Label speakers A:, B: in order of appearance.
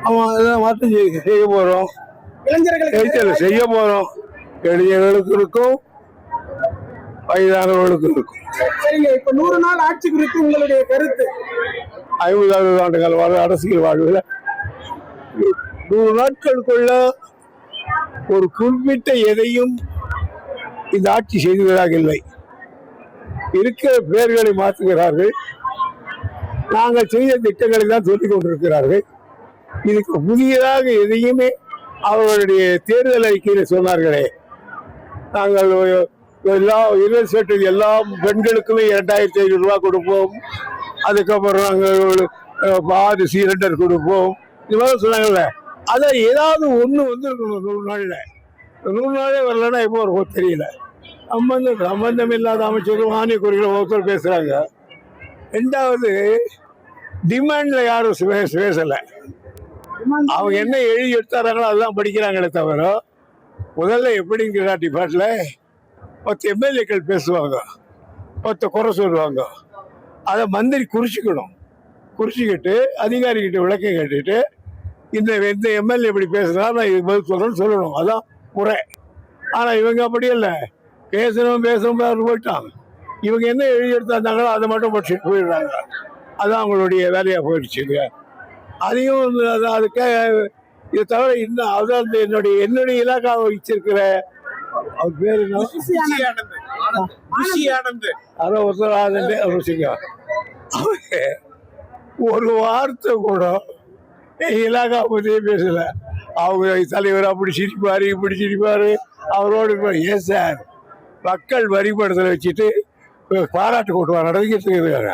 A: அவன் இதை மாற்றம் செய்ய போகிறோம்.
B: இளைஞர்களுக்கு
A: செய்ய போகிறோம். இளைஞர்களுக்கு இருக்கும், வயதானவர்களுக்கு இருக்கும்.
B: சரிங்க. இப்ப 100 நாள் ஆட்சி குறித்து உங்களுடைய கருத்து?
A: 50 ஆண்டுகள் வர அரசியல் வாழ்வில் 100 நாட்களுக்குள்ள ஒரு குறிப்பிட்ட எதையும் இந்த ஆட்சி செய்துவதாக இல்லை. இருக்கிற பெயர்களை மாற்றுகிறார்கள். நாங்கள் செய்த திட்டங்களை தான் சொல்லிக் கொண்டிருக்கிறார்கள். இதுக்கு புதியதாக எதையுமே அவர்களுடைய தேர்தல் அறிக்கையில் சொன்னார்களே, நாங்கள் எல்லா யூனிவர்சிட்டி எல்லா பெண்களுக்குமே 2500 ரூபாய் கொடுப்போம், அதுக்கப்புறம் நாங்கள் பாதி சிலிண்டர் கொடுப்போம், இது மாதிரி சொன்னாங்கல்ல. அதை ஏதாவது ஒன்று வந்துருக்கணும் 100 நாளில். 100 நாளே வரலன்னா எப்போ இருக்கும் தெரியல. சம்பந்தம் இல்லாத அமைச்சர்கள் மானிய கோரிக்கை ஒருத்தர் பேசுகிறாங்க. ரெண்டாவது, டிமாண்டில் யாரும் பேசலை. அவங்க என்ன எழுதி எடுத்தாராங்களோ அதுதான் படிக்கிறாங்களே தவிர, முதல்ல எப்படிங்கிற டிபார்ட்ல 10 எம்எல்ஏக்கள் பேசுவாங்க, 10 குறை சொல்லுவாங்க. அதை மந்திரி குறிச்சிக்கிட்டு அதிகாரிகிட்ட விளக்கம் கேட்டுட்டு, இந்த எம்எல்ஏ இப்படி பேசுனா நான் இது பதில் சொல்றேன்னு சொல்லணும். அதான் முறை. ஆனால் இவங்க அப்படி இல்லை. பேசணும் போயிட்டாங்க. இவங்க என்ன எழுதி எடுத்தாங்களோ அதை மட்டும் படிச்சுட்டு போயிடுறாங்க. அதான் அவங்களுடைய வேலையாக போயிடுச்சு. அதையும் அதுக்கு இதை தவிர இன்னும் அதாவது என்னுடைய இலாக்காவை வச்சிருக்கிற அவர் பேர் என்ன, அதான் ஒருத்தர் ஒரு வார்த்தை கூட இலாக்கா பற்றியே பேசல. அவங்க தலைவர் அப்படி சிரிப்பாரு, இப்படி சிரிப்பாரு, அவரோடு. ஏன் சார், மக்கள் வரிபடத்தில் வச்சுட்டு பாராட்டு கூட்டுவாங்க நடந்துக்கிட்டு இருக்காங்க.